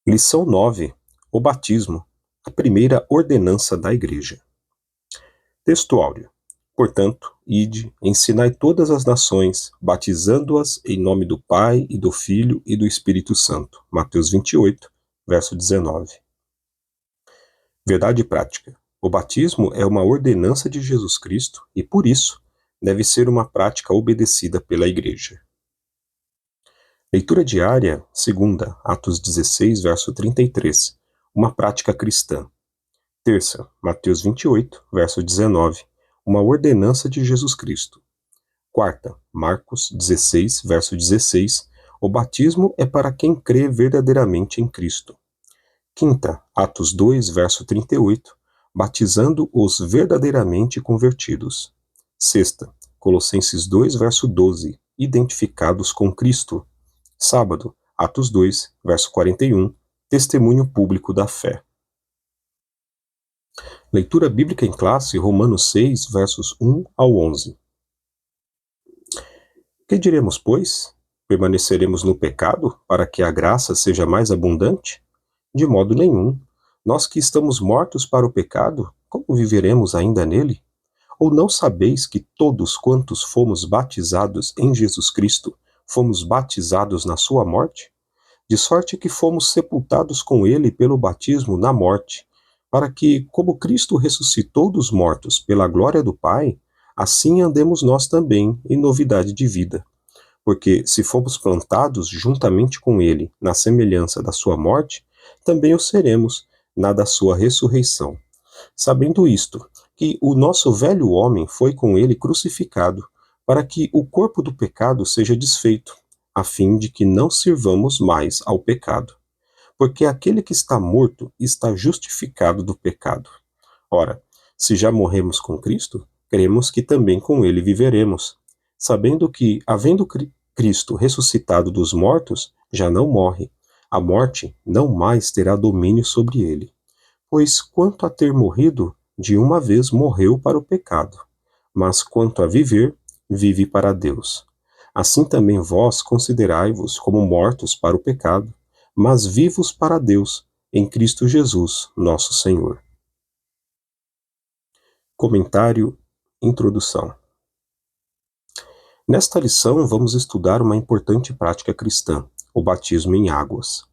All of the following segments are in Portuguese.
Lição 9. O batismo, a primeira ordenança da Igreja. Texto áureo. Portanto, ide, ensinai todas as nações, batizando-as em nome do Pai, e do Filho, e do Espírito Santo. Mateus 28, verso 19. Verdade prática. O batismo é uma ordenança de Jesus Cristo e, por isso, deve ser uma prática obedecida pela Igreja. Leitura diária, segunda, Atos 16, verso 33. Uma prática cristã. Terça, Mateus 28, verso 19. Uma ordenança de Jesus Cristo. Quarta, Marcos 16, verso 16. O batismo é para quem crê verdadeiramente em Cristo. Quinta, Atos 2, verso 38. Batizando os verdadeiramente convertidos. Sexta, Colossenses 2, verso 12. Identificados com Cristo. Sábado, Atos 2, verso 41. Testemunho público da fé. Leitura bíblica em classe, Romanos 6, versos 1 ao 11. Que diremos, pois? Permaneceremos no pecado, para que a graça seja mais abundante? De modo nenhum. Nós que estamos mortos para o pecado, como viveremos ainda nele? Ou não sabeis que todos quantos fomos batizados em Jesus Cristo, fomos batizados na sua morte? De sorte que fomos sepultados com ele pelo batismo na morte, para que, como Cristo ressuscitou dos mortos pela glória do Pai, assim andemos nós também em novidade de vida. Porque se fomos plantados juntamente com ele na semelhança da sua morte, também o seremos na da sua ressurreição. Sabendo isto, que o nosso velho homem foi com ele crucificado, para que o corpo do pecado seja desfeito, a fim de que não sirvamos mais ao pecado. Porque aquele que está morto está justificado do pecado. Ora, se já morremos com Cristo, cremos que também com ele viveremos, sabendo que, havendo Cristo ressuscitado dos mortos, já não morre, a morte não mais terá domínio sobre ele. Pois quanto a ter morrido, de uma vez morreu para o pecado, mas quanto a viver, vive para Deus. Assim também vós considerai-vos como mortos para o pecado, mas vivos para Deus, em Cristo Jesus, nosso Senhor. Comentário, introdução. Nesta lição, vamos estudar uma importante prática cristã, o batismo em águas.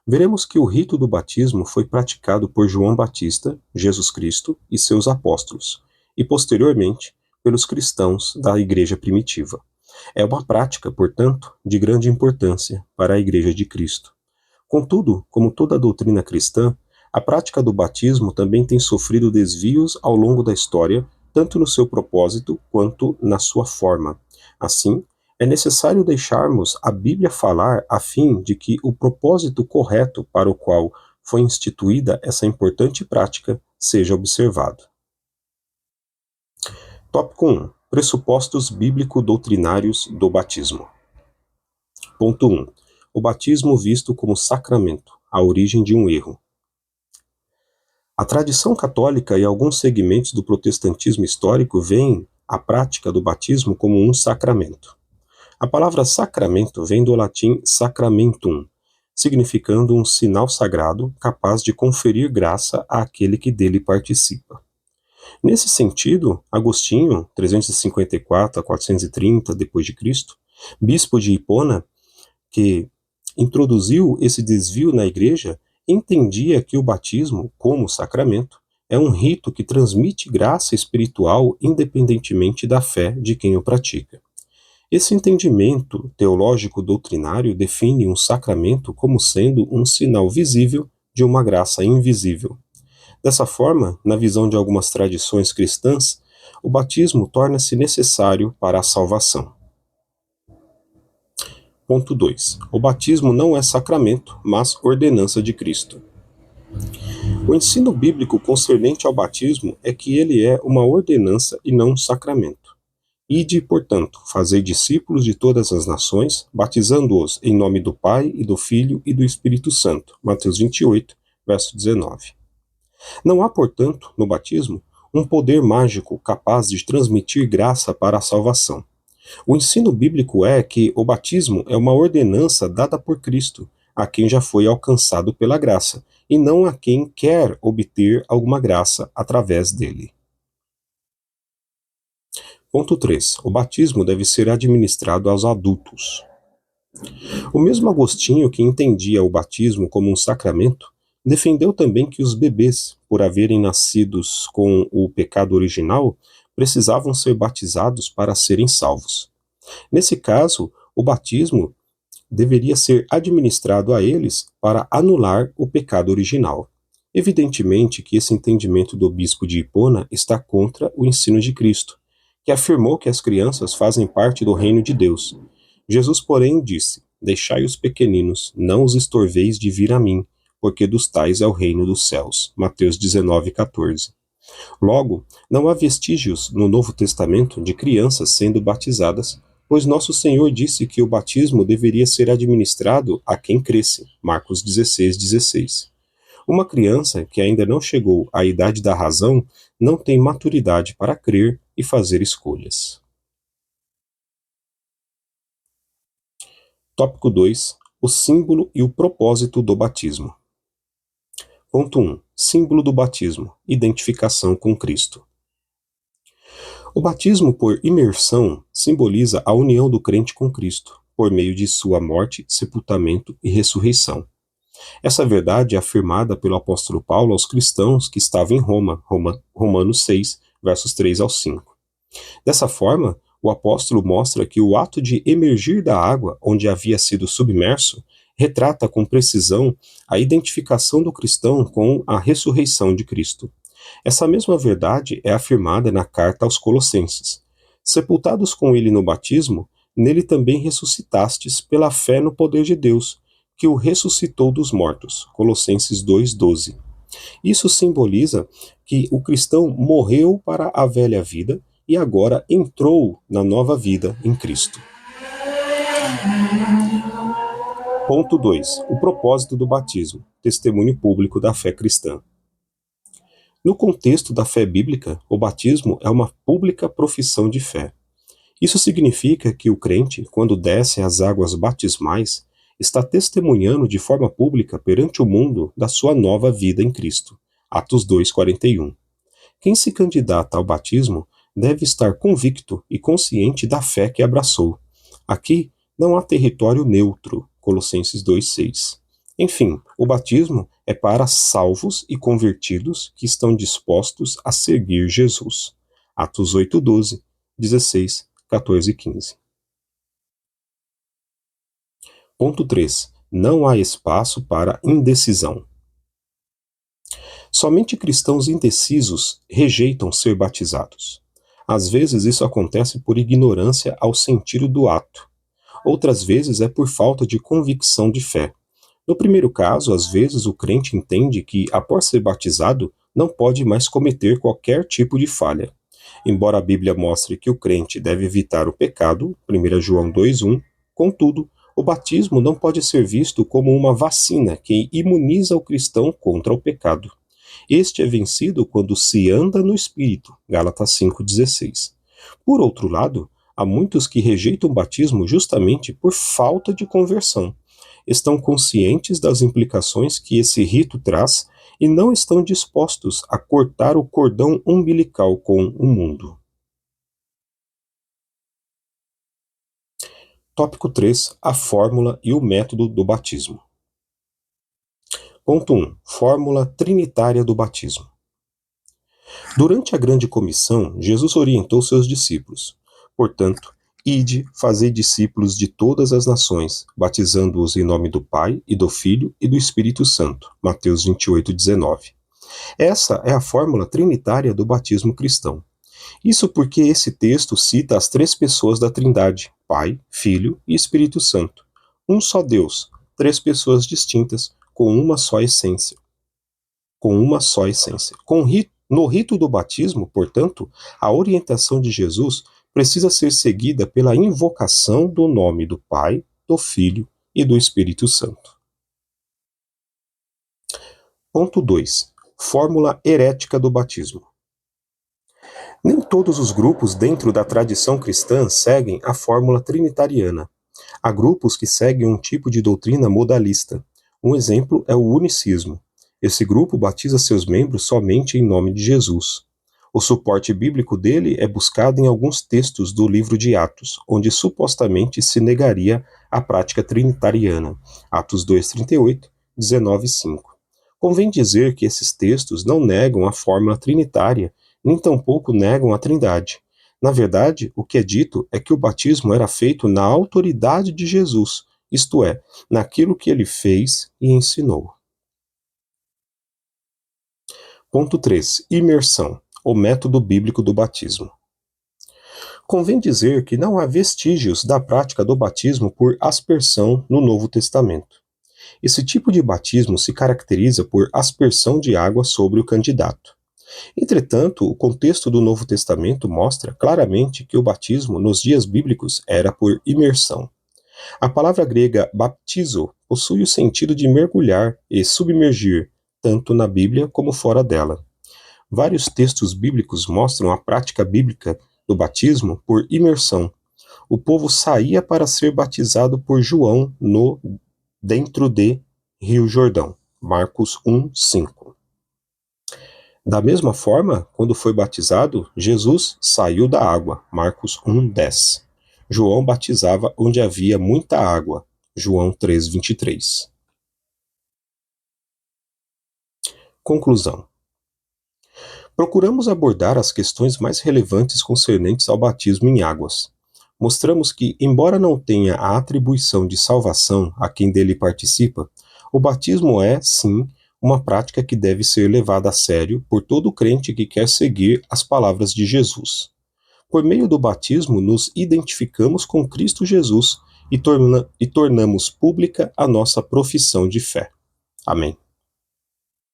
Veremos que o rito do batismo foi praticado por João Batista, Jesus Cristo e seus apóstolos, e posteriormente pelos cristãos da igreja primitiva. É uma prática, portanto, de grande importância para a igreja de Cristo. Contudo, como toda a doutrina cristã, a prática do batismo também tem sofrido desvios ao longo da história, tanto no seu propósito quanto na sua forma. Assim, é necessário deixarmos a Bíblia falar a fim de que o propósito correto para o qual foi instituída essa importante prática seja observado. Tópico 1. Pressupostos bíblico-doutrinários do batismo. Ponto 1. O batismo visto como sacramento, a origem de um erro. A tradição católica e alguns segmentos do protestantismo histórico veem a prática do batismo como um sacramento. A palavra sacramento vem do latim sacramentum, significando um sinal sagrado capaz de conferir graça àquele que dele participa. Nesse sentido, Agostinho, 354 a 430 d.C., bispo de Hipona, que introduziu esse desvio na igreja, entendia que o batismo, como sacramento, é um rito que transmite graça espiritual independentemente da fé de quem o pratica. Esse entendimento teológico doutrinário define um sacramento como sendo um sinal visível de uma graça invisível. Dessa forma, na visão de algumas tradições cristãs, o batismo torna-se necessário para a salvação. Ponto 2. O batismo não é sacramento, mas ordenança de Cristo. O ensino bíblico concernente ao batismo é que ele é uma ordenança e não um sacramento. Ide, portanto, fazei discípulos de todas as nações, batizando-os em nome do Pai, e do Filho, e do Espírito Santo. Mateus 28, verso 19. Não há, portanto, no batismo, um poder mágico capaz de transmitir graça para a salvação. O ensino bíblico é que o batismo é uma ordenança dada por Cristo, a quem já foi alcançado pela graça, e não a quem quer obter alguma graça através dele. Ponto 3. O batismo deve ser administrado aos adultos. O mesmo Agostinho, que entendia o batismo como um sacramento, defendeu também que os bebês, por haverem nascidos com o pecado original, precisavam ser batizados para serem salvos. Nesse caso, o batismo deveria ser administrado a eles para anular o pecado original. Evidentemente que esse entendimento do bispo de Hipona está contra o ensino de Cristo, que afirmou que as crianças fazem parte do reino de Deus. Jesus, porém, disse: Deixai os pequeninos, não os estorveis de vir a mim, porque dos tais é o reino dos céus. Mateus 19:14. Logo, não há vestígios no Novo Testamento de crianças sendo batizadas, pois nosso Senhor disse que o batismo deveria ser administrado a quem cresce. Marcos 16:16. Uma criança que ainda não chegou à idade da razão não tem maturidade para crer e fazer escolhas. Tópico 2. O símbolo e o propósito do batismo. Ponto 1. Símbolo do batismo. Identificação com Cristo. O batismo por imersão simboliza a união do crente com Cristo, por meio de sua morte, sepultamento e ressurreição. Essa verdade é afirmada pelo apóstolo Paulo aos cristãos que estavam em Roma, Romanos 6, versos 3 ao 5. Dessa forma, o apóstolo mostra que o ato de emergir da água onde havia sido submerso retrata com precisão a identificação do cristão com a ressurreição de Cristo. Essa mesma verdade é afirmada na carta aos Colossenses. Sepultados com ele no batismo, nele também ressuscitastes pela fé no poder de Deus, que o ressuscitou dos mortos. Colossenses 2:12. Isso simboliza que o cristão morreu para a velha vida e agora entrou na nova vida em Cristo. Ponto 2. O propósito do batismo. Testemunho público da fé cristã. No contexto da fé bíblica, o batismo é uma pública profissão de fé. Isso significa que o crente, quando desce às águas batismais, está testemunhando de forma pública perante o mundo da sua nova vida em Cristo. Atos 2:41. Quem se candidata ao batismo deve estar convicto e consciente da fé que abraçou. Aqui não há território neutro. Colossenses 2:6. Enfim, o batismo é para salvos e convertidos que estão dispostos a seguir Jesus. Atos 8:12, 16, 14 e 15. Ponto 3. Não há espaço para indecisão. Somente cristãos indecisos rejeitam ser batizados. Às vezes isso acontece por ignorância ao sentido do ato. Outras vezes é por falta de convicção de fé. No primeiro caso, às vezes o crente entende que, após ser batizado, não pode mais cometer qualquer tipo de falha. Embora a Bíblia mostre que o crente deve evitar o pecado, 1 João 2:1, contudo, o batismo não pode ser visto como uma vacina que imuniza o cristão contra o pecado. Este é vencido quando se anda no Espírito, Gálatas 5:16. Por outro lado, há muitos que rejeitam o batismo justamente por falta de conversão. Estão conscientes das implicações que esse rito traz e não estão dispostos a cortar o cordão umbilical com o mundo. Tópico 3. A fórmula e o método do batismo. Ponto 1. Fórmula trinitária do batismo. Durante a grande comissão, Jesus orientou seus discípulos. Portanto, ide, fazei discípulos de todas as nações, batizando-os em nome do Pai, e do Filho, e do Espírito Santo. Mateus 28:19. Essa é a fórmula trinitária do batismo cristão. Isso porque esse texto cita as três pessoas da Trindade, Pai, Filho e Espírito Santo. Um só Deus, três pessoas distintas, com uma só essência. No rito do batismo, portanto, a orientação de Jesus precisa ser seguida pela invocação do nome do Pai, do Filho e do Espírito Santo. Ponto 2. Fórmula herética do batismo. Nem todos os grupos dentro da tradição cristã seguem a fórmula trinitariana. Há grupos que seguem um tipo de doutrina modalista. Um exemplo é o unicismo. Esse grupo batiza seus membros somente em nome de Jesus. O suporte bíblico dele é buscado em alguns textos do livro de Atos, onde supostamente se negaria a prática trinitariana. Atos 2:38, 19:5. Convém dizer que esses textos não negam a fórmula trinitária, nem tampouco negam a Trindade. Na verdade, o que é dito é que o batismo era feito na autoridade de Jesus, isto é, naquilo que ele fez e ensinou. Ponto 3. Imersão, o método bíblico do batismo. Convém dizer que não há vestígios da prática do batismo por aspersão no Novo Testamento. Esse tipo de batismo se caracteriza por aspersão de água sobre o candidato. Entretanto, o contexto do Novo Testamento mostra claramente que o batismo nos dias bíblicos era por imersão. A palavra grega baptizo possui o sentido de mergulhar e submergir, tanto na Bíblia como fora dela. Vários textos bíblicos mostram a prática bíblica do batismo por imersão. O povo saía para ser batizado por João no dentro de Rio Jordão. Marcos 1:5. Da mesma forma, quando foi batizado, Jesus saiu da água. Marcos 1:10. João batizava onde havia muita água. João 3:23. Conclusão. Procuramos abordar as questões mais relevantes concernentes ao batismo em águas. Mostramos que, embora não tenha a atribuição de salvação a quem dele participa, o batismo é, sim, uma prática que deve ser levada a sério por todo crente que quer seguir as palavras de Jesus. Por meio do batismo, nos identificamos com Cristo Jesus e tornamos pública a nossa profissão de fé. Amém.